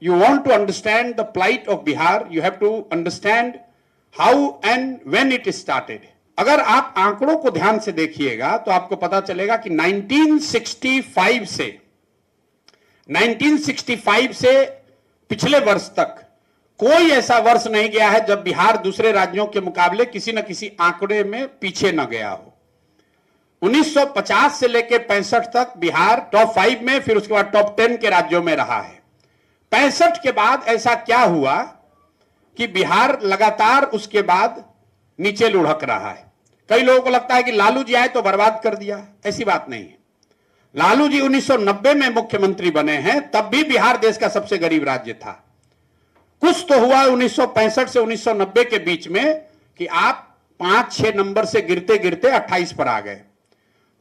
you want to understand the plight of Bihar, you have to understand how and when it started. अगर आप आंकड़ों को ध्यान से देखिएगा तो आपको पता चलेगा कि 1965 से पिछले वर्ष तक कोई ऐसा वर्ष नहीं गया है जब बिहार दूसरे राज्यों के मुकाबले किसी न किसी आंकड़े में पीछे न गया हो। 1950 से लेकर 65 तक बिहार टॉप 5 में, फिर उसके बाद टॉप 10 के राज्यों में रहा है। 65 के बाद ऐसा क्या हुआ कि बिहार लगातार उसके बाद नीचे लुढ़क रहा है। कई लोगों को लगता है कि लालू जी आए तो बर्बाद कर दिया, ऐसी बात नहीं है। लालू जी 1990 में मुख्यमंत्री बने हैं, तब भी बिहार देश का सबसे गरीब राज्य था। कुछ तो हुआ 1965 से 1990 के बीच में कि आप 5-6 नंबर से गिरते गिरते 28 पर आ गए।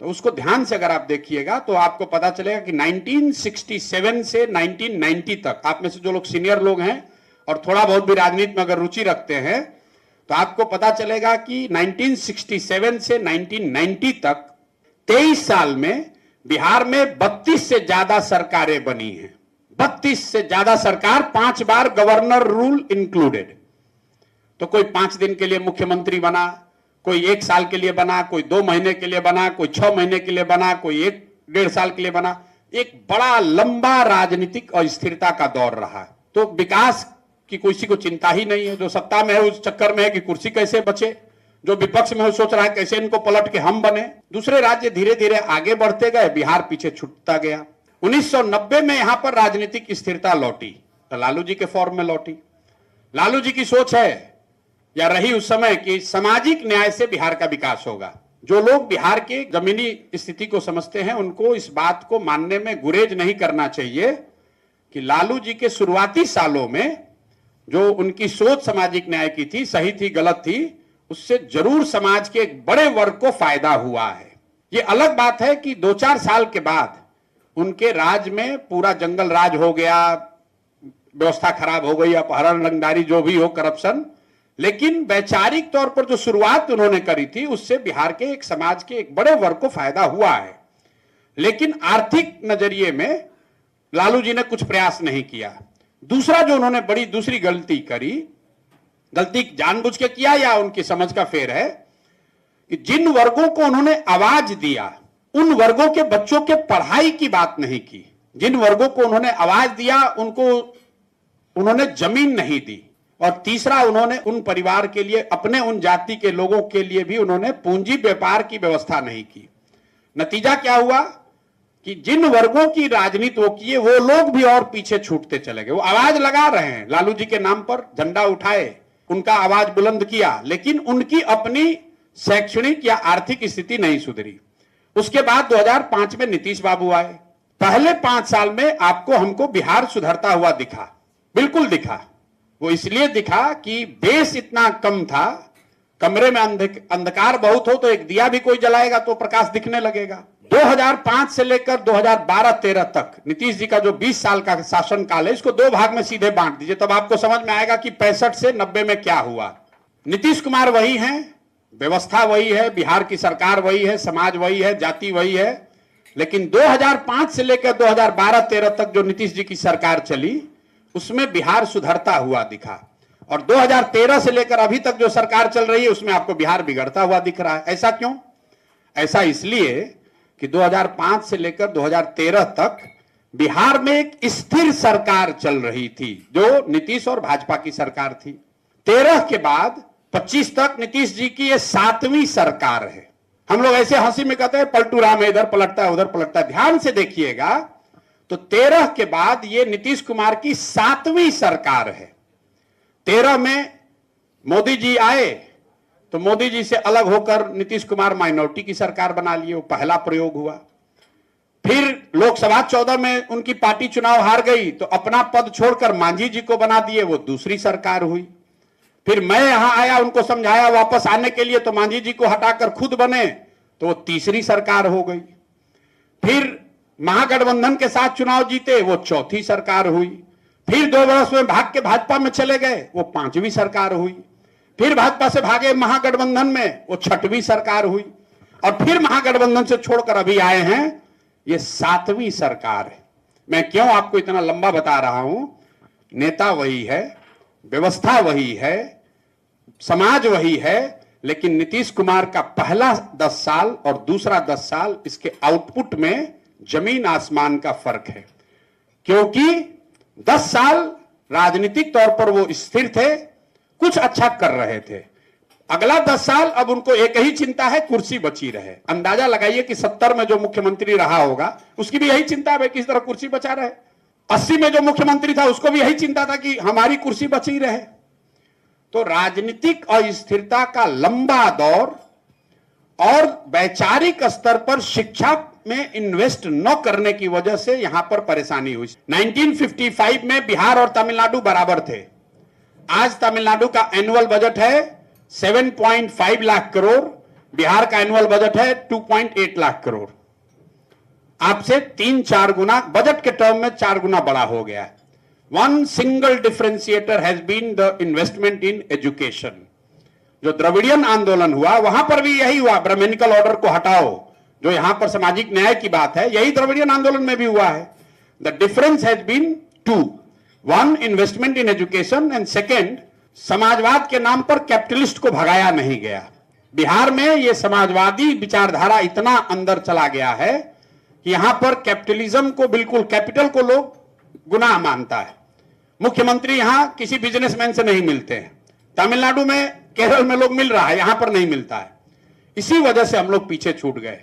तो उसको ध्यान से अगर आप देखिएगा तो आपको पता चलेगा कि 1967 से 1990 तक, आप में से जो लोग सीनियर लोग हैं और थोड़ा बहुत भी राजनीति में अगर रुचि रखते हैं तो आपको पता चलेगा कि 1967 से 1990 तक 23 साल में बिहार में 32 से ज्यादा सरकारें बनी हैं। 32 से ज्यादा सरकार, 5 बार गवर्नर रूल इंक्लूडेड। तो कोई 5 दिन के लिए मुख्यमंत्री बना, कोई 1 साल के लिए बना, कोई 2 महीने के लिए बना, कोई 6 महीने के लिए बना, कोई 1-1.5 साल के लिए बना। एक बड़ा लंबा राजनीतिक अस्थिरता का दौर रहा। तो विकास की किसी को चिंता ही नहीं है। जो सत्ता में है उस चक्कर में है कि कुर्सी कैसे बचे, जो विपक्ष में है सोच रहा है कैसे इनको पलट के हम बने। दूसरे राज्य धीरे धीरे आगे बढ़ते गए, बिहार पीछे छूटता गया। 1990 में यहां पर राजनीतिक स्थिरता लौटी तो लालू जी के फॉर्म में लौटी। लालू जी की सोच है या रही उस समय कि सामाजिक न्याय से बिहार का विकास होगा। जो लोग बिहार के जमीनी स्थिति को समझते हैं उनको इस बात को मानने में गुरेज नहीं करना चाहिए कि लालू जी के शुरुआती सालों में जो उनकी सोच सामाजिक न्याय की थी, सही थी गलत थी, उससे जरूर समाज के एक बड़े वर्ग को फायदा हुआ है। ये अलग बात है कि 2-4 साल के बाद उनके राज में पूरा जंगल राज हो गया, व्यवस्था खराब हो गई, अपहरण, रंगदारी, जो भी हो, करप्शन। लेकिन वैचारिक तौर पर जो शुरुआत उन्होंने करी थी उससे बिहार के एक समाज के एक बड़े वर्ग को फायदा हुआ है। लेकिन आर्थिक नजरिए में लालू जी ने कुछ प्रयास नहीं किया। दूसरा जो उन्होंने बड़ी दूसरी गलती करी, गलती जानबूझ के किया या उनकी समझ का फेर है, कि जिन वर्गों को उन्होंने आवाज दिया उन वर्गों के बच्चों के पढ़ाई की बात नहीं की। जिन वर्गों को उन्होंने आवाज दिया उनको उन्होंने जमीन नहीं दी। और तीसरा, उन्होंने उन परिवार के लिए, अपने उन जाति के लोगों के लिए भी उन्होंने पूंजी व्यापार की व्यवस्था नहीं की। नतीजा क्या हुआ कि जिन वर्गों की राजनीति वो किए वो लोग भी और पीछे छूटते चले गए। वो आवाज लगा रहे हैं, लालू जी के नाम पर झंडा उठाए, उनका आवाज बुलंद किया, लेकिन उनकी अपनी शैक्षणिक या आर्थिक स्थिति नहीं सुधरी। उसके बाद 2005 में नीतीश बाबू आए। पहले 5 साल में आपको हमको बिहार सुधरता हुआ दिखा, बिल्कुल दिखा। वो इसलिए दिखा कि बेस इतना कम था, कमरे में अंधकार बहुत हो तो एक दिया भी कोई जलाएगा तो प्रकाश दिखने लगेगा। 2005 से लेकर 2012-13 तक नीतीश जी का जो 20 साल का शासन काल है, इसको 2 भाग में सीधे बांट दीजिए, तब आपको समझ में आएगा कि 65 से 90 में क्या हुआ। नीतीश कुमार वही हैं, व्यवस्था वही है, बिहार की सरकार वही है, समाज वही है, जाति वही है। लेकिन 2005 से लेकर 2012-13 तक जो नीतीश जी की सरकार चली उसमें बिहार सुधरता हुआ दिखा। और 2013 से लेकर अभी तक जो सरकार चल रही है उसमें आपको बिहार बिगड़ता हुआ दिख रहा है। ऐसा क्यों? ऐसा इसलिए कि 2005 से लेकर 2013 तक बिहार में एक स्थिर सरकार चल रही थी जो नीतीश और भाजपा की सरकार थी। 13 के बाद 25 तक नीतीश जी की ये 7वीं सरकार है। हम लोग ऐसे हंसी में कहते हैं पलटू राम है, इधर पलटता है उधर पलटता है। ध्यान से देखिएगा तो 13 के बाद ये नीतीश कुमार की 7वीं सरकार है। 13 में मोदी जी आए तो मोदी जी से अलग होकर नीतीश कुमार माइनॉरिटी की सरकार बना लिए, वो पहला प्रयोग हुआ। फिर लोकसभा 14 में उनकी पार्टी चुनाव हार गई तो अपना पद छोड़कर मांझी जी को बना दिए, वो दूसरी सरकार हुई। फिर मैं यहां आया, उनको समझाया वापस आने के लिए, तो मांझी जी को हटाकर खुद बने तो वो तीसरी सरकार हो गई। फिर महागठबंधन के साथ चुनाव जीते, वो 4थी सरकार हुई। फिर 2 वर्ष में भाग के भाजपा में चले गए, वो 5वीं सरकार हुई। फिर भाजपा से भागे महागठबंधन में, वो 6वीं सरकार हुई। और फिर महागठबंधन से छोड़कर अभी आए हैं, ये 7वीं सरकार है। मैं क्यों आपको इतना लंबा बता रहा हूं नेता वही है, व्यवस्था वही है, समाज वही है, लेकिन नीतीश कुमार का पहला 10 साल और दूसरा 10 साल इसके आउटपुट में जमीन आसमान का फर्क है। क्योंकि 10 साल राजनीतिक तौर पर वो स्थिर थे, कुछ अच्छा कर रहे थे। अगला 10 साल अब उनको एक ही चिंता है, कुर्सी बची रहे। अंदाजा लगाइए कि 70 में जो मुख्यमंत्री रहा होगा उसकी भी यही चिंता है किस तरह कुर्सी बचा रहे। 80 में जो मुख्यमंत्री था उसको भी यही चिंता था कि हमारी कुर्सी बची रहे। तो राजनीतिक अस्थिरता का लंबा दौर और वैचारिक स्तर पर शिक्षा में इन्वेस्ट न करने की वजह से यहां पर परेशानी हुई। 1955 में बिहार और तमिलनाडु बराबर थे। आज तमिलनाडु का एनुअल बजट है 7.5 लाख करोड़, बिहार का एनुअल बजट है 2.8 लाख करोड़। आपसे 3-4 गुना बजट के टर्म में 4 गुना बड़ा हो गया है। One single differentiator has been the investment in education. जो द्रविडियन आंदोलन हुआ वहां पर भी यही हुआ, ब्राह्मणिकल ऑर्डर को हटाओ, जो यहां पर सामाजिक न्याय की बात है, यही द्रविडियन आंदोलन में भी हुआ है। The difference has been 2, 1 investment in education and second समाजवाद के नाम पर कैपिटलिस्ट को भगाया नहीं गया। बिहार में यह समाजवादी विचारधारा इतना अंदर चला गया है कि यहां पर कैपिटलिज्म को बिल्कुल, कैपिटल को लोग गुनाह मानता है। मुख्यमंत्री यहां किसी बिजनेसमैन से नहीं मिलते हैं। तमिलनाडु में, केरल में लोग मिल रहा है, यहां पर नहीं मिलता है। इसी वजह से हम लोग पीछे छूट गए।